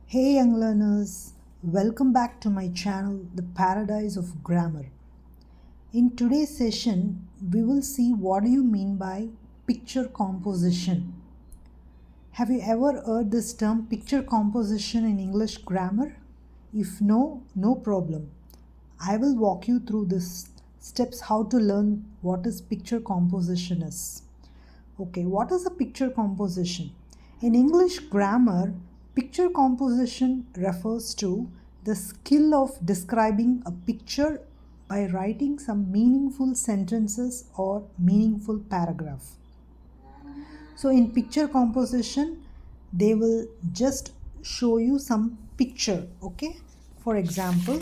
Hey young learners, welcome back to my channel, The Paradise of Grammar. In today's session, we will see what do you mean by picture composition. Have you ever heard this term picture composition in English grammar? If no, no problem. I will walk you through this steps how to learn what is picture composition is. Okay, what is a picture composition? In English grammar, picture composition refers to the skill of describing a picture by writing some meaningful sentences or meaningful paragraph. So in picture composition, they will just show you some picture, okay? For example,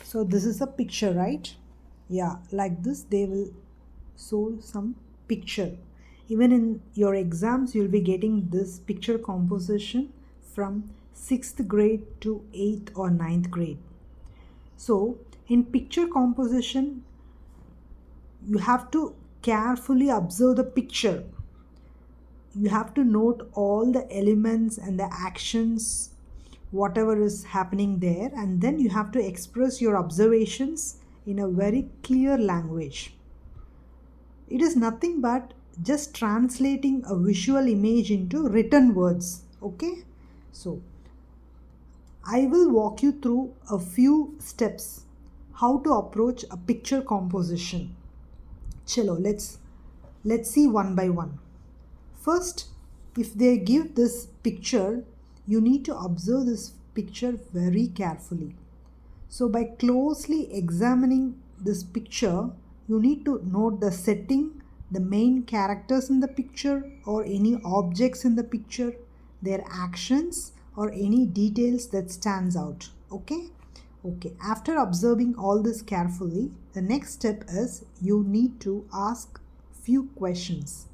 so this is a picture, right? Yeah, like this they will show some picture. Even in your exams, you'll be getting this picture composition from 6th grade to 8th or 9th grade. So in picture composition, you have to carefully observe the picture. You have to note all the elements and the actions, whatever is happening there, and then you have to express your observations in a very clear language. It is nothing but just translating a visual image into written words. Okay, so I will walk you through a few steps how to approach a picture composition. Chalo, let's see one by one. First, if they give this picture, you need to observe this picture very carefully. So by closely examining this picture, you need to note the setting, the main characters in the picture or any objects in the picture, their actions or any details that stands out. Okay? Okay, after observing all this carefully, the next step is you need to ask few questions.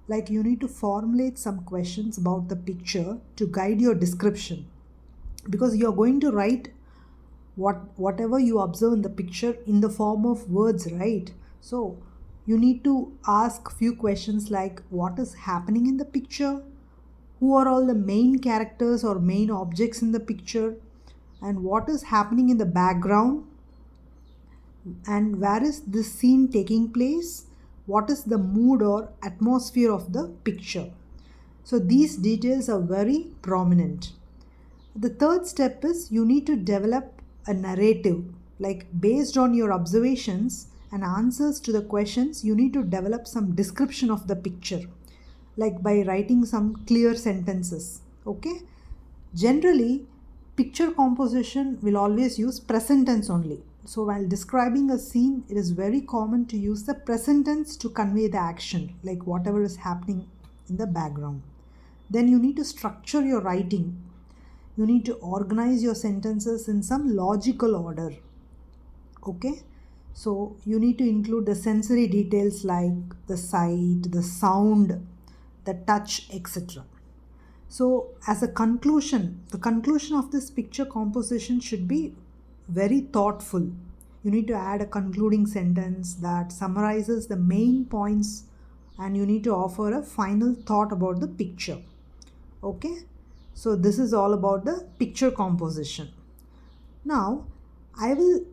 Like you need to formulate some questions about the picture to guide your description, because you are going to write whatever you observe in the picture in the form of words, right? So you need to ask few questions like what is happening in the picture, who are all the main characters or main objects in the picture, and what is happening in the background, and where is this scene taking place, what is the mood or atmosphere of the picture. So these details are very prominent. The third step is you need to develop a narrative, like based on your observations and answers to the questions, you need to develop some description of the picture, like by writing some clear sentences. Okay, generally picture composition will always use present tense only. So while describing a scene, it is very common to use the present tense to convey the action, like whatever is happening in the background. Then you need to structure your writing. You need to organize your sentences in some logical order. Okay, so you need to include the sensory details like the sight, the sound, the touch, etc. So as a conclusion, the conclusion of this picture composition should be very thoughtful. You need to add a concluding sentence that summarizes the main points, and you need to offer a final thought about the picture. Okay, so this is all about the picture composition. Now I will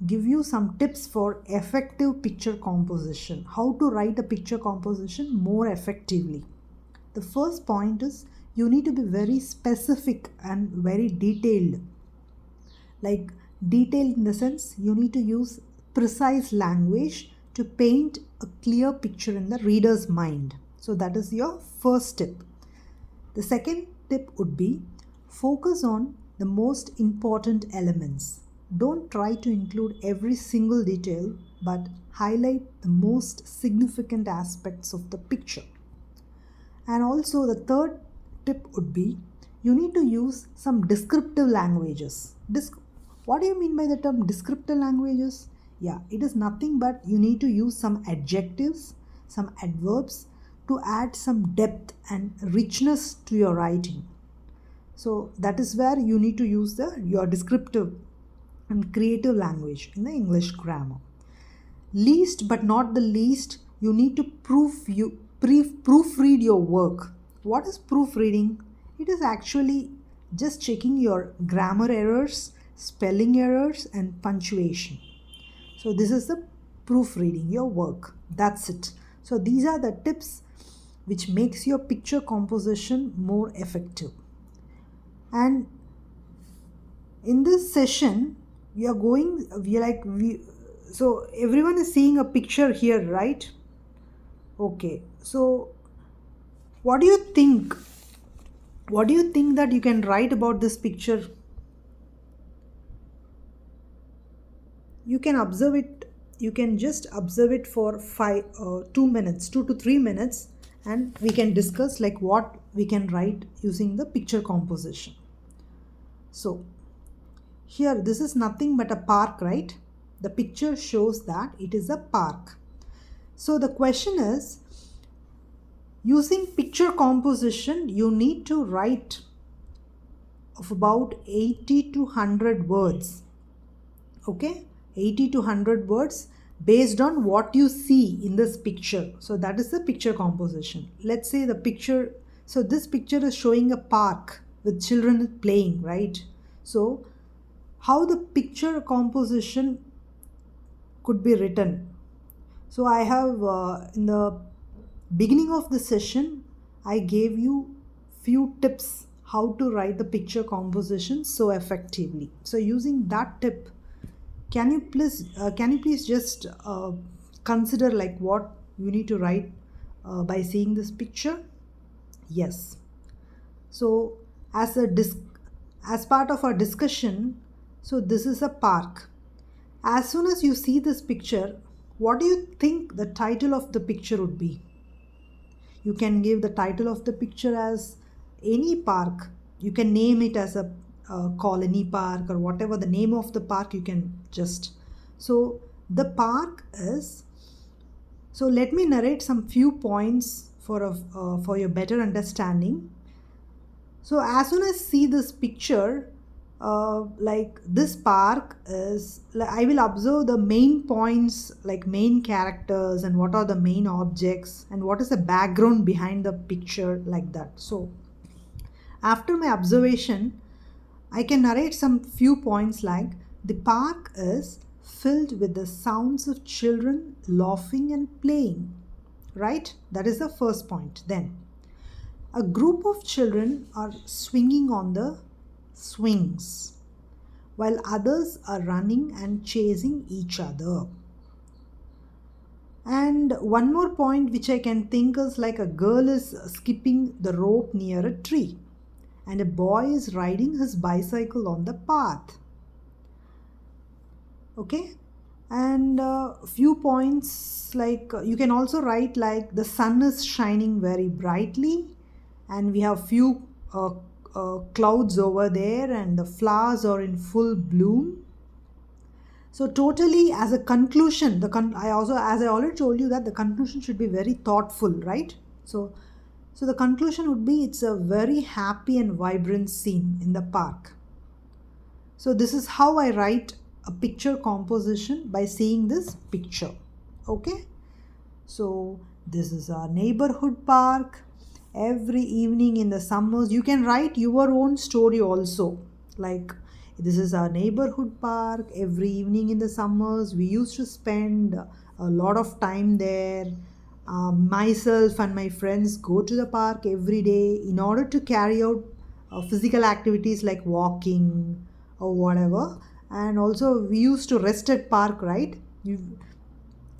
give you some tips for effective picture composition, how to write a picture composition more effectively. The first point is you need to be very specific and very detailed. Like detailed in the sense you need to use precise language to paint a clear picture in the reader's mind. So that is your first tip. The second tip would be focus on the most important elements. Don't try to include every single detail, but highlight the most significant aspects of the picture. And also the third tip would be you need to use some descriptive languages. What do you mean by the term descriptive languages? Yeah, it is nothing but you need to use some adjectives, some adverbs to add some depth and richness to your writing. So that is where you need to use your descriptive and creative language in the English grammar. Least but not the least, you need to proofread your work. What is proofreading? It is actually just checking your grammar errors, spelling errors, and punctuation. So this is the proofreading, your work. That's it. So these are the tips which makes your picture composition more effective. And in this session, so everyone is seeing a picture here, right? Okay. So what do you think? What do you think that you can write about this picture? You can observe it. You can just observe it for 2 minutes, 2 to 3 minutes, and we can discuss like what we can write using the picture composition. So here, this is nothing but a park, right? The picture shows that it is a park. So the question is, using picture composition, you need to write of about 80 to 100 words. Okay, 80 to 100 words based on what you see in this picture. So that is the picture composition. Let's say the picture, so this picture is showing a park with children playing, right? So how the picture composition could be written. So I have in the beginning of the session, I gave you few tips how to write the picture composition so effectively. So using that tip, can you please just consider like what you need to write by seeing this picture? Yes. So as part of our discussion, so this is a park. As soon as you see this picture, what do you think the title of the picture would be? You can give the title of the picture as any park. You can name it as a colony park or whatever the name of the park you can just. So the park is, so let me narrate some few points for your better understanding. So as soon as I see this picture, like this park is, like, I will observe the main points like main characters and what are the main objects and what is the background behind the picture, like that. So after my observation, I can narrate some few points like the park is filled with the sounds of children laughing and playing, right? That is the first point. Then a group of children are swinging on the swings, while others are running and chasing each other. And one more point which I can think is like a girl is skipping the rope near a tree, and a boy is riding his bicycle on the path. Okay, and few points like you can also write like the sun is shining very brightly, and we have few clouds over there, and the flowers are in full bloom. So totally, as a conclusion, I already told you that the conclusion should be very thoughtful, right? So the conclusion would be it's a very happy and vibrant scene in the park. So this is how I write a picture composition by seeing this picture. Okay, so this is our neighborhood park. Every evening in the summers, you can write your own story also, like this is our neighborhood park. Every evening in the summers, we used to spend a lot of time there. Myself and my friends go to the park every day in order to carry out physical activities like walking or whatever. And also we used to rest at park, right?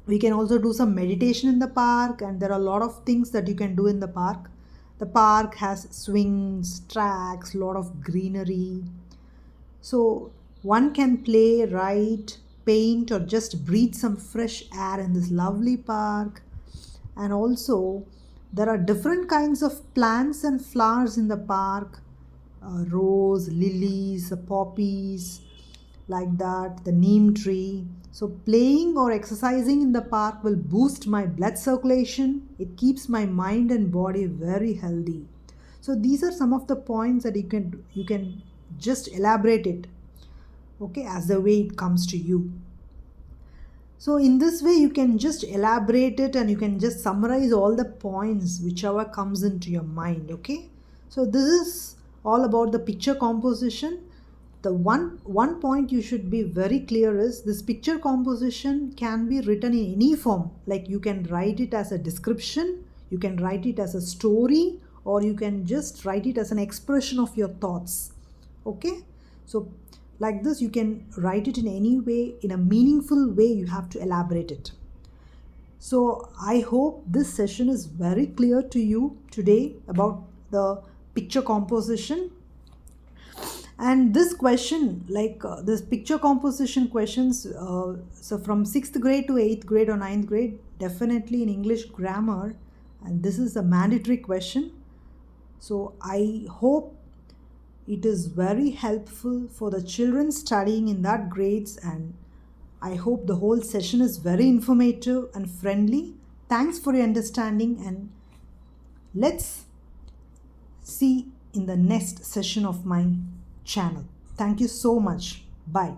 We can also do some meditation in the park, and there are a lot of things that you can do in the park. The park has swings, tracks, lot of greenery. So one can play, write, paint, or just breathe some fresh air in this lovely park. And also there are different kinds of plants and flowers in the park, rose, lilies, poppies, like that, the neem tree. So playing or exercising in the park will boost my blood circulation. It keeps my mind and body very healthy. So these are some of the points that you can just elaborate it, okay, as the way it comes to you. So in this way you can just elaborate it, and you can just summarize all the points whichever comes into your mind. Okay, so this is all about the picture composition. The one point you should be very clear is this picture composition can be written in any form. Like you can write it as a description, you can write it as a story, or you can just write it as an expression of your thoughts. Okay, so like this you can write it in any way, in a meaningful way. You have to elaborate it. So I hope this session is very clear to you today about the picture composition. And this question, this picture composition questions, so from 6th grade to 8th grade or 9th grade, definitely in English grammar, and this is a mandatory question. So I hope it is very helpful for the children studying in that grades, and I hope the whole session is very informative and friendly. Thanks for your understanding, and let's see in the next session of my channel. Thank you so much. Bye.